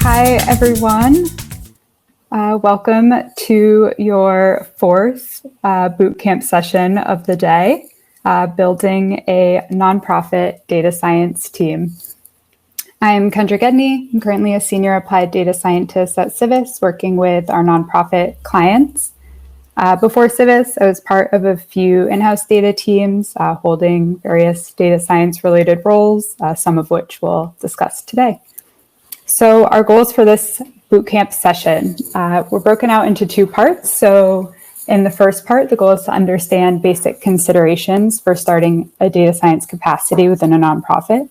Hi, everyone. Welcome to your fourth bootcamp session of the day, building a nonprofit data science team. I'm Kendra Gedney. I'm currently a senior applied data scientist at Civis, working with our nonprofit clients. Before Civis, I was part of a few in-house data teams holding various data science related roles, some of which we'll discuss today. So our goals for this bootcamp session, we're broken out into two parts. So in the first part, the goal is to understand basic considerations for starting a data science capacity within a nonprofit.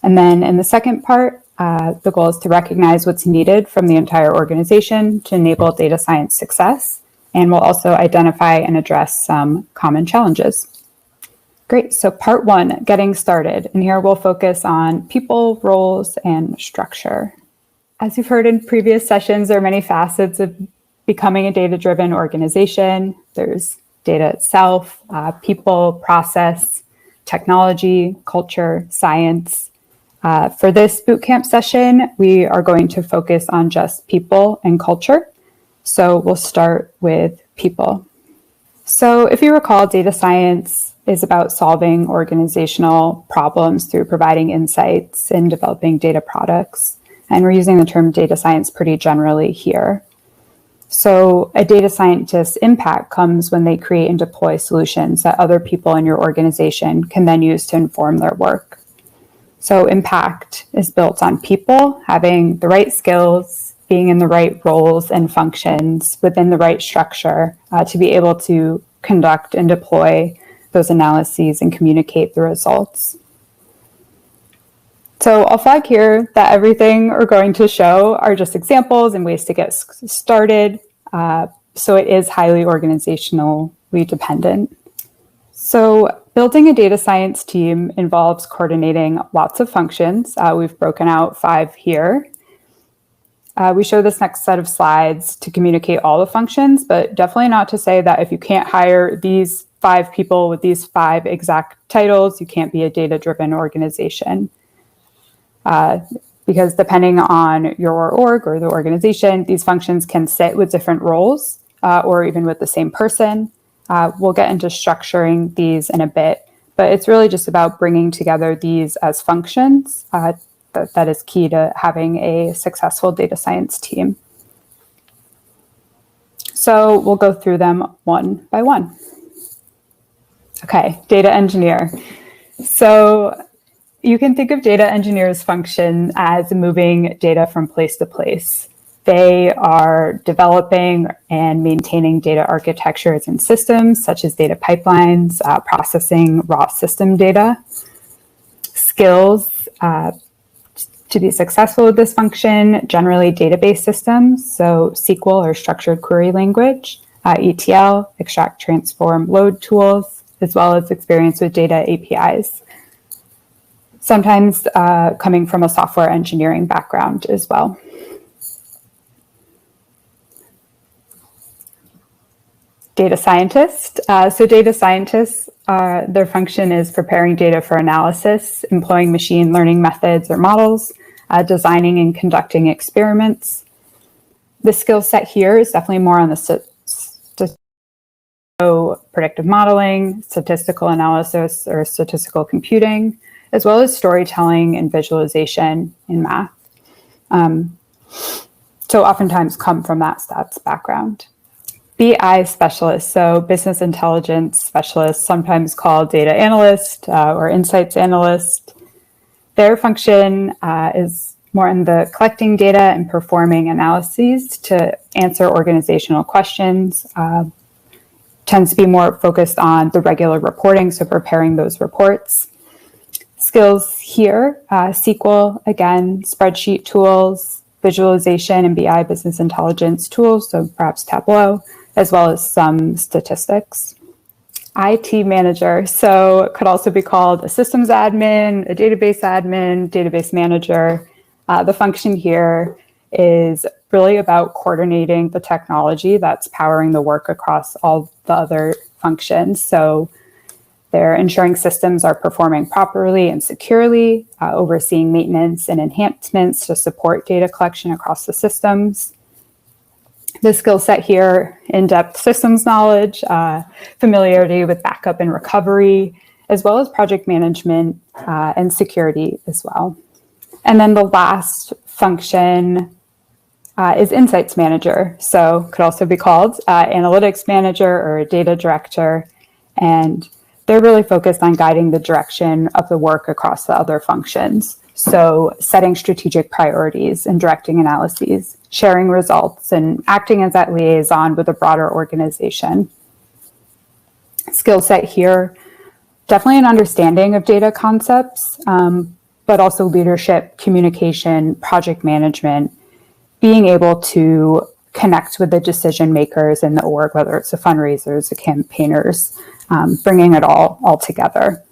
And then in the second part, the goal is to recognize what's needed from the entire organization to enable data science success. And we'll also identify and address some common challenges. Great, so part one, getting started. And here we'll focus on people, roles, and structure. As you've heard in previous sessions, there are many facets of becoming a data-driven organization. There's data itself, people, process, technology, culture, science. For this bootcamp session, we are going to focus on just people and culture. So we'll start with people. So if you recall, data science is about solving organizational problems through providing insights and developing data products. And we're using the term data science pretty generally here. So a data scientist's impact comes when they create and deploy solutions that other people in your organization can then use to inform their work. So impact is built on people having the right skills, being in the right roles and functions within the right structure to be able to conduct and deploy those analyses and communicate the results. So I'll flag here that everything we're going to show are just examples and ways to get started. So it is highly organizationally dependent. So building a data science team involves coordinating lots of functions. We've broken out 5 here. We show this next set of slides to communicate all the functions, but definitely not to say that if you can't hire these 5 people with these 5 exact titles, you can't be a data-driven organization. Because depending on your org or the organization, these functions can sit with different roles or even with the same person. We'll get into structuring these in a bit, but it's really just about bringing together these as functions. That is key to having a successful data science team. So we'll go through them one by one. Okay, data engineer. So you can think of data engineers' function as moving data from place to place. They are developing and maintaining data architectures and systems, such as data pipelines, processing raw system data. Skills to be successful with this function, generally database systems, so SQL or structured query language, ETL, extract, transform, load tools, as well as experience with data APIs. Sometimes coming from a software engineering background as well. Data scientist. So data scientists, their function is preparing data for analysis, employing machine learning methods or models, designing and conducting experiments. The skill set here is definitely more on the predictive modeling, statistical analysis or statistical computing, as well as storytelling and visualization in math. So oftentimes come from that stats background. BI specialist, so business intelligence specialist, sometimes called data analyst or insights analyst. Their function is more in the collecting data and performing analyses to answer organizational questions. Tends to be more focused on the regular reporting, so preparing those reports. Skills here, SQL, again, spreadsheet tools, visualization and BI business intelligence tools, so perhaps Tableau, as well as some statistics. IT manager, so could also be called a systems admin, a database manager. The function here is really about coordinating the technology that's powering the work across all the other functions. So They're ensuring systems are performing properly and securely, overseeing maintenance and enhancements to support data collection across the systems. The skill set here, in-depth systems knowledge, familiarity with backup and recovery, as well as project management and security as well. And then the last function is Insights Manager. So could also be called Analytics Manager or a Data Director. And they're really focused on guiding the direction of the work across the other functions. So setting strategic priorities and directing analyses, sharing results, and acting as that liaison with a broader organization. Skill set here, definitely an understanding of data concepts, but also leadership, communication, project management, being able to connect with the decision makers in the org, whether it's the fundraisers, the campaigners, bringing it all together.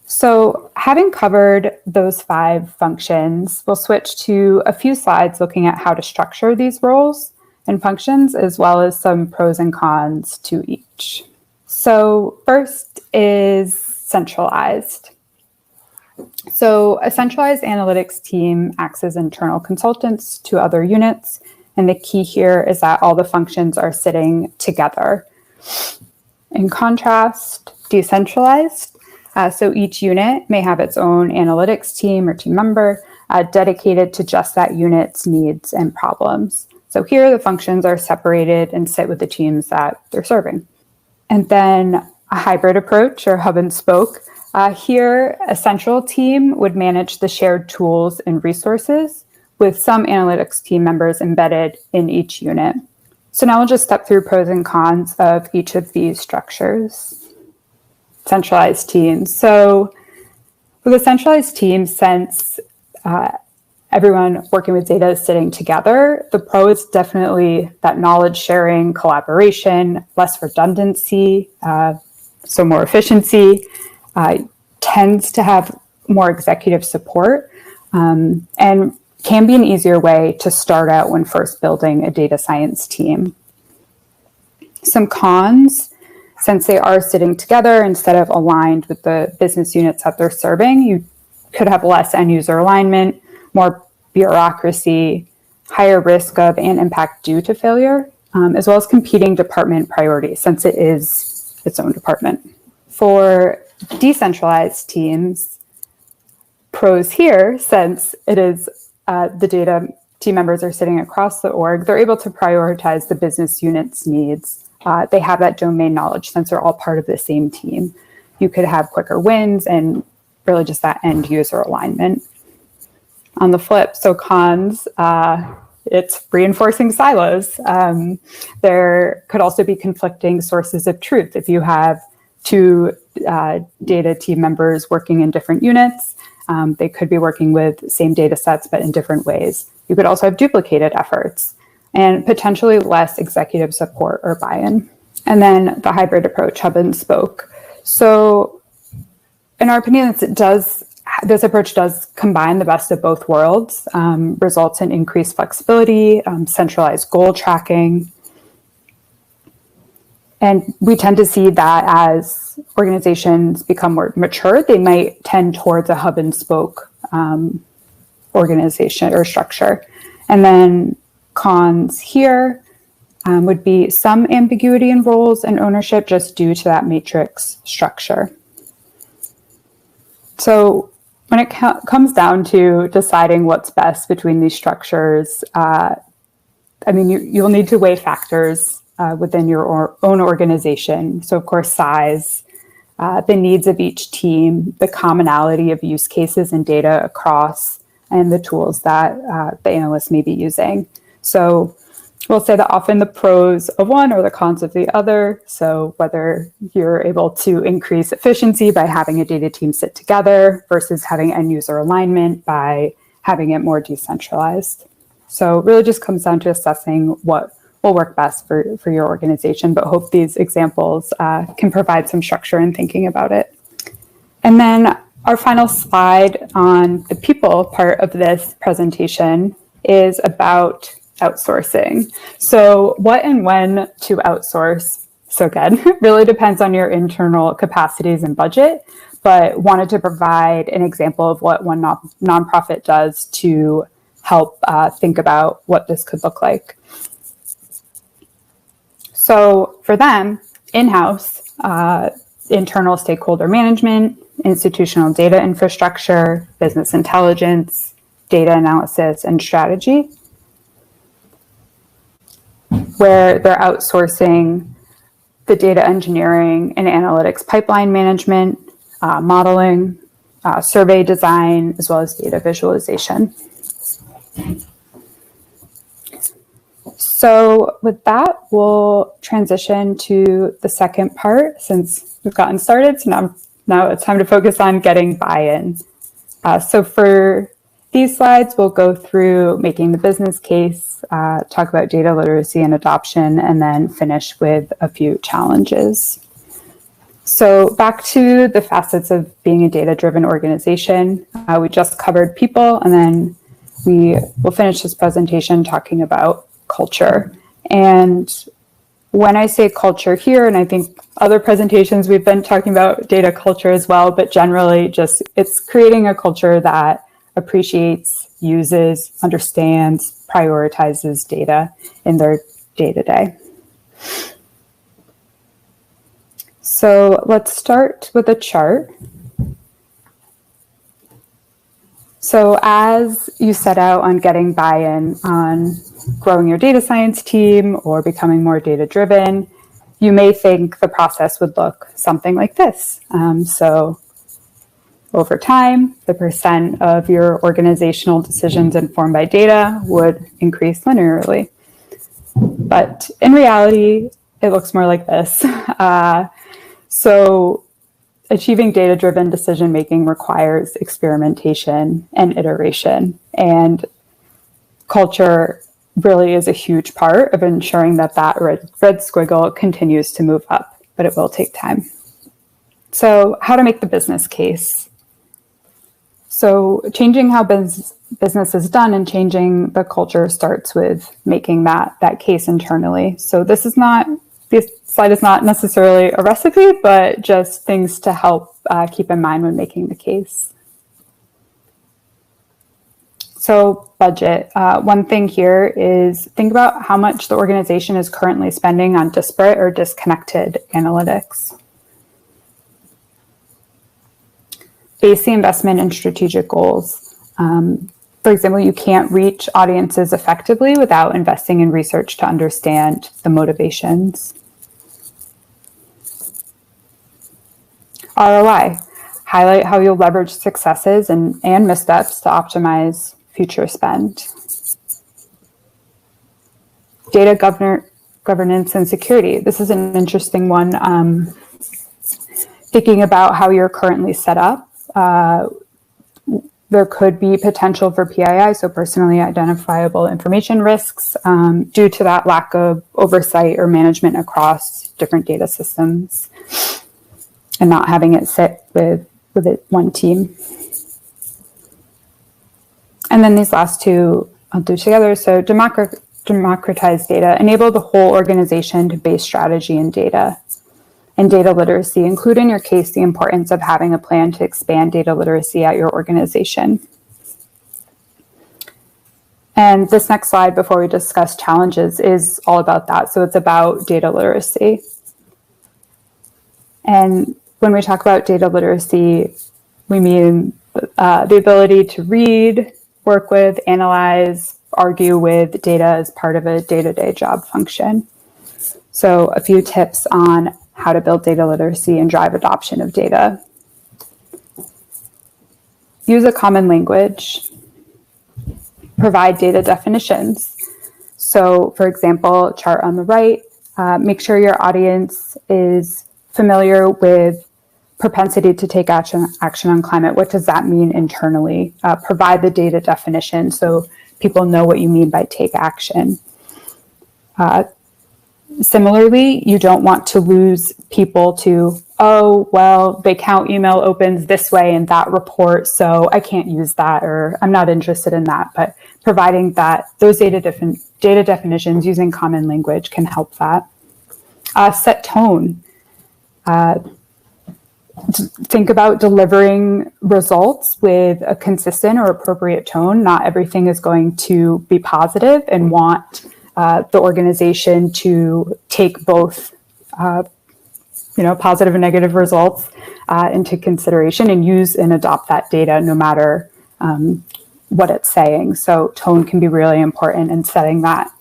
So having covered those 5 functions, we'll switch to a few slides looking at how to structure these roles and functions, as well as some pros and cons to each. So first is centralized. So a centralized analytics team acts as internal consultants to other units. And the key here is that all the functions are sitting together. In contrast, decentralized. So each unit may have its own analytics team or team member dedicated to just that unit's needs and problems. So here the functions are separated and sit with the teams that they're serving. And then a hybrid approach or hub and spoke. Here, a central team would manage the shared tools and resources with some analytics team members embedded in each unit. So now we'll just step through pros and cons of each of these structures. Centralized teams. So with a centralized team, since everyone working with data is sitting together, the pro is definitely that knowledge sharing, collaboration, less redundancy, so more efficiency, tends to have more executive support, and can be an easier way to start out when first building a data science team. Some cons, since they are sitting together instead of aligned with the business units that they're serving, you could have less end user alignment, more bureaucracy, higher risk of and impact due to failure, as well as competing department priorities since it is its own department. For decentralized teams, pros here, since it is the data team members are sitting across the org, they're able to prioritize the business unit's needs. They have that domain knowledge since they're all part of the same team. You could have quicker wins and really just that end user alignment. On the flip, so cons, it's reinforcing silos. There could also be conflicting sources of truth. If you have 2 data team members working in different units, they could be working with same data sets, but in different ways. You could also have duplicated efforts and potentially less executive support or buy-in. And then the hybrid approach, hub and spoke. So in our opinion, this approach does combine the best of both worlds, results in increased flexibility, centralized goal tracking. And we tend to see that as organizations become more mature, they might tend towards a hub and spoke organization or structure. And then cons here would be some ambiguity in roles and ownership just due to that matrix structure. So when it comes down to deciding what's best between these structures, you'll need to weigh factors within your own organization. So of course, size, the needs of each team, the commonality of use cases and data across, and the tools that the analyst may be using. So we'll say that often the pros of one or the cons of the other. So whether you're able to increase efficiency by having a data team sit together versus having end user alignment by having it more decentralized. So it really just comes down to assessing what will work best for your organization, but hope these examples can provide some structure in thinking about it. And then our final slide on the people part of this presentation is about outsourcing. So what and when to outsource. So good. Really depends on your internal capacities and budget, but wanted to provide an example of what one nonprofit does to help think about what this could look like. So for them, in-house, internal stakeholder management, institutional data infrastructure, business intelligence, data analysis, and strategy, where they're outsourcing the data engineering and analytics pipeline management, modeling, survey design, as well as data visualization. So with that, we'll transition to the second part since we've gotten started. So now it's time to focus on getting buy-in. So for these slides, we'll go through making the business case, talk about data literacy and adoption, and then finish with a few challenges. So back to the facets of being a data-driven organization. We just covered people, and then we will finish this presentation talking about culture. And when I say culture here, and I think other presentations we've been talking about data culture as well, but generally just it's creating a culture that appreciates, uses, understands, prioritizes data in their day-to-day. So let's start with a chart. So as you set out on getting buy-in on growing your data science team or becoming more data-driven, you may think the process would look something like this. So over time, the percent of your organizational decisions informed by data would increase linearly. But in reality, it looks more like this. So achieving data-driven decision-making requires experimentation and iteration. And culture really is a huge part of ensuring that that red squiggle continues to move up, but it will take time. So how to make the business case. So changing how business is done and changing the culture starts with making that case internally. So this slide is not necessarily a recipe, but just things to help keep in mind when making the case. So budget. One thing here is think about how much the organization is currently spending on disparate or disconnected analytics. Base the investment in strategic goals. For example, you can't reach audiences effectively without investing in research to understand the motivations. ROI. Highlight how you'll leverage successes and missteps to optimize future spend. Data governance and security. This is an interesting one. Thinking about how you're currently set up. There could be potential for PII, so personally identifiable information risks, due to that lack of oversight or management across different data systems and not having it sit with one team. And then these last two I'll do together. So democratize data, enable the whole organization to base strategy in data. And data literacy, include in your case the importance of having a plan to expand data literacy at your organization. And this next slide before we discuss challenges is all about that. So it's about data literacy. And when we talk about data literacy, we mean the ability to read, work with, analyze, argue with data as part of a day-to-day job function. So a few tips on how to build data literacy and drive adoption of data. Use a common language. Provide data definitions. So for example, chart on the right, make sure your audience is familiar with propensity to take action on climate. What does that mean internally? Provide the data definition so people know what you mean by take action. Similarly, you don't want to lose people to, oh, well, they count email opens this way in that report, so I can't use that, or I'm not interested in that. But providing that those data definitions using common language can help that. Set tone. Think about delivering results with a consistent or appropriate tone. Not everything is going to be positive, and want the organization to take both positive and negative results into consideration, and use and adopt that data no matter what it's saying. So tone can be really important in setting that.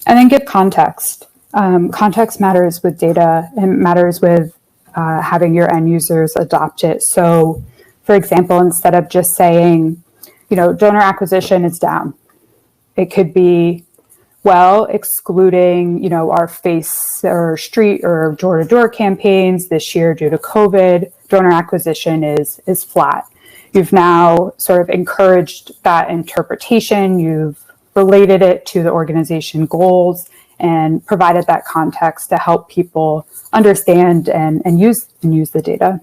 And then give context. Context matters with data, and matters with having your end users adopt it. So, for example, instead of just saying, donor acquisition is down, it could be, well, excluding, our face or street or door-to-door campaigns this year due to COVID, donor acquisition is flat. You've now sort of encouraged that interpretation. You've related it to the organization goals and provided that context to help people understand and use the data.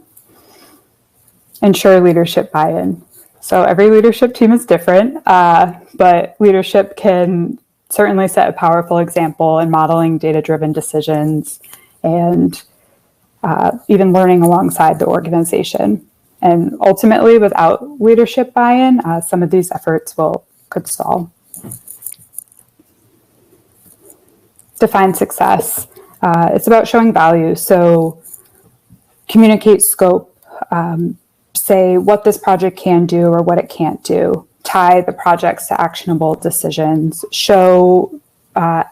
Ensure leadership buy-in. So every leadership team is different, but leadership can certainly set a powerful example in modeling data-driven decisions and even learning alongside the organization. And ultimately, without leadership buy-in, some of these efforts could stall. Define success. It's about showing value. So communicate scope, say what this project can do or what it can't do, tie the projects to actionable decisions, show that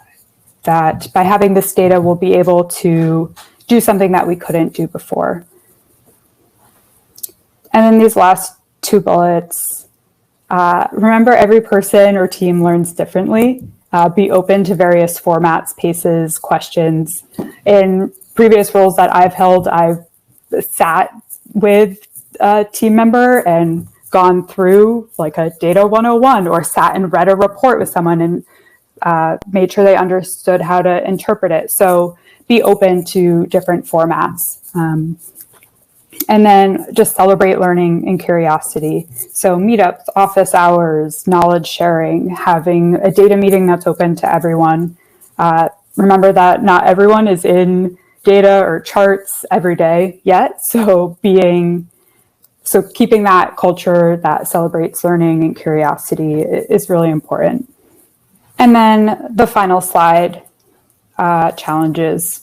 by having this data, we'll be able to do something that we couldn't do before. And then these last two bullets, remember every person or team learns differently. Be open to various formats, paces, questions. In previous roles that I've held, I've sat with a team member and gone through like a data 101, or sat and read a report with someone and made sure they understood how to interpret it. So be open to different formats. And then just celebrate learning and curiosity. So meetups, office hours, knowledge sharing, having a data meeting that's open to everyone. Remember that not everyone is in data or charts every day yet. So keeping that culture that celebrates learning and curiosity is really important. And then the final slide, challenges.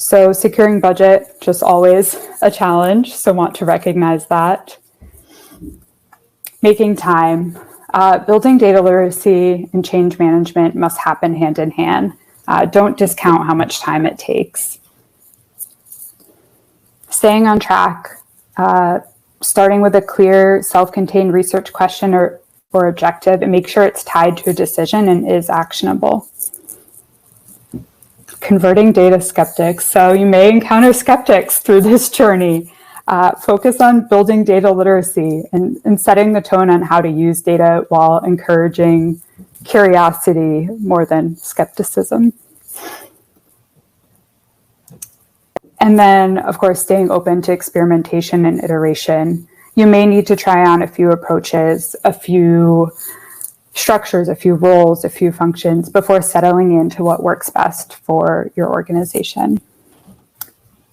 So securing budget, just always a challenge. So want to recognize that. Making time. Building data literacy and change management must happen hand in hand. Don't discount how much time it takes. Staying on track, starting with a clear self-contained research question or objective, and make sure it's tied to a decision and is actionable. Converting data skeptics. So you may encounter skeptics through this journey. Focus on building data literacy and setting the tone on how to use data while encouraging curiosity more than skepticism. And then, of course, staying open to experimentation and iteration. You may need to try on a few approaches, a few structures, a few roles, a few functions before settling into what works best for your organization.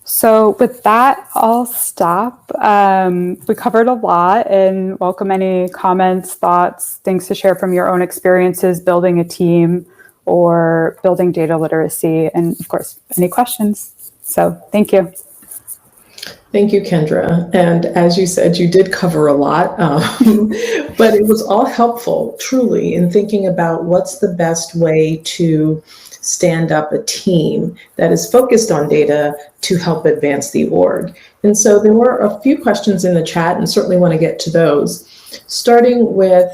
So with that, I'll stop. We covered a lot, and welcome any comments, thoughts, things to share from your own experiences building a team or building data literacy, and of course, any questions. So thank you. Thank you, Kendra. And as you said, you did cover a lot, but it was all helpful, truly, in thinking about what's the best way to stand up a team that is focused on data to help advance the org. And so there were a few questions in the chat, and certainly want to get to those, starting with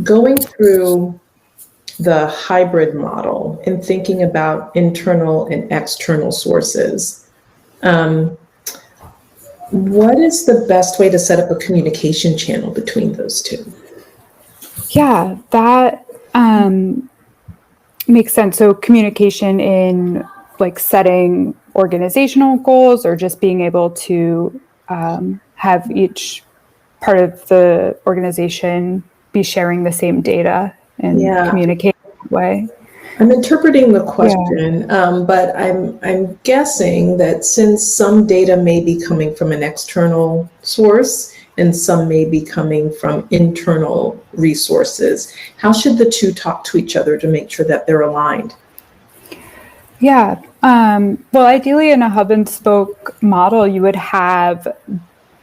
going through the hybrid model and thinking about internal and external sources. What is the best way to set up a communication channel between those two? Yeah, that makes sense. So communication in like setting organizational goals, or just being able to have each part of the organization be sharing the same data and communicate. way. I'm interpreting the question, but I'm guessing that since some data may be coming from an external source and some may be coming from internal resources, how should the two talk to each other to make sure that they're aligned? Yeah. Well, ideally in a hub and spoke model, you would have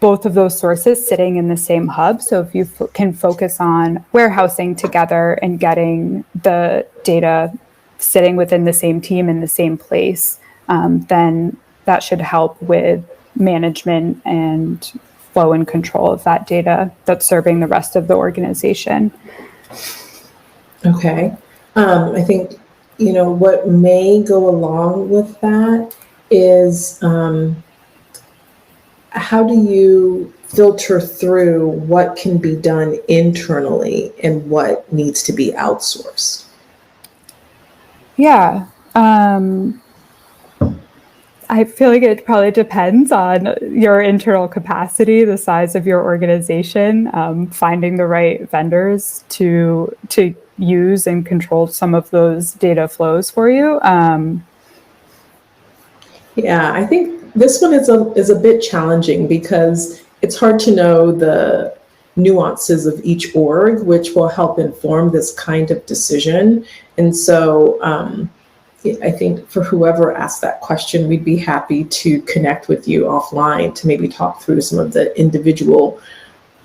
both of those sources sitting in the same hub. So if you can focus on warehousing together and getting the data sitting within the same team in the same place, then that should help with management and flow and control of that data that's serving the rest of the organization. Okay. I think, what may go along with that is how do you filter through what can be done internally and what needs to be outsourced? Yeah. I feel like it probably depends on your internal capacity, the size of your organization, finding the right vendors to use and control some of those data flows for you. Yeah, I think this one is a bit challenging because it's hard to know the nuances of each org, which will help inform this kind of decision. And so I think for whoever asked that question, we'd be happy to connect with you offline to maybe talk through some of the individual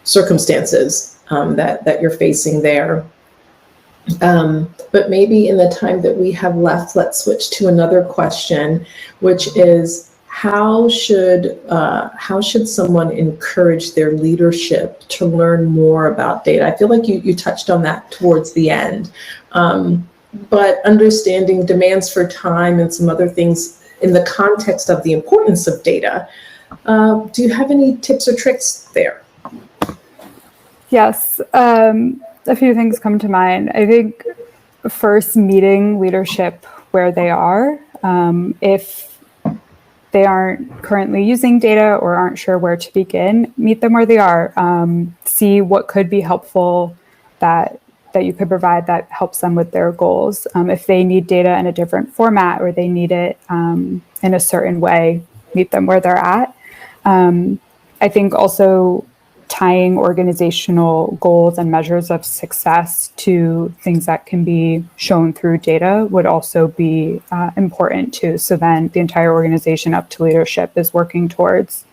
circumstances that you're facing there. But maybe in the time that we have left, let's switch to another question, which is how should someone encourage their leadership to learn more about data? I feel like you touched on that towards the end, but understanding demands for time and some other things in the context of the importance of data. Do you have any tips or tricks there? Yes. A few things come to mind. I think first, meeting leadership where they are. If they aren't currently using data or aren't sure where to begin, meet them where they are. See what could be helpful that you could provide that helps them with their goals. If they need data in a different format or they need it in a certain way, meet them where they're at. I think also tying organizational goals and measures of success to things that can be shown through data would also be important too. So then the entire organization up to leadership is working towards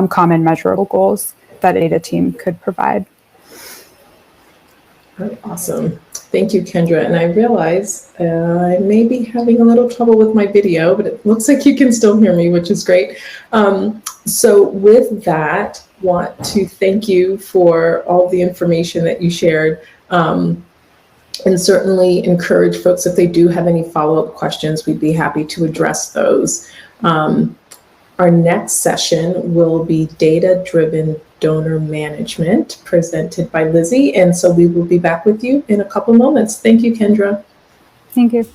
common measurable goals that a data team could provide. Awesome. Thank you, Kendra. And I realize I may be having a little trouble with my video, but it looks like you can still hear me, which is great. So with that, want to thank you for all the information that you shared, and certainly encourage folks, if they do have any follow-up questions, we'd be happy to address those. Our next session will be data-driven donor management, presented by Lizzie. And so we will be back with you in a couple moments. Thank you, Kendra. Thank you.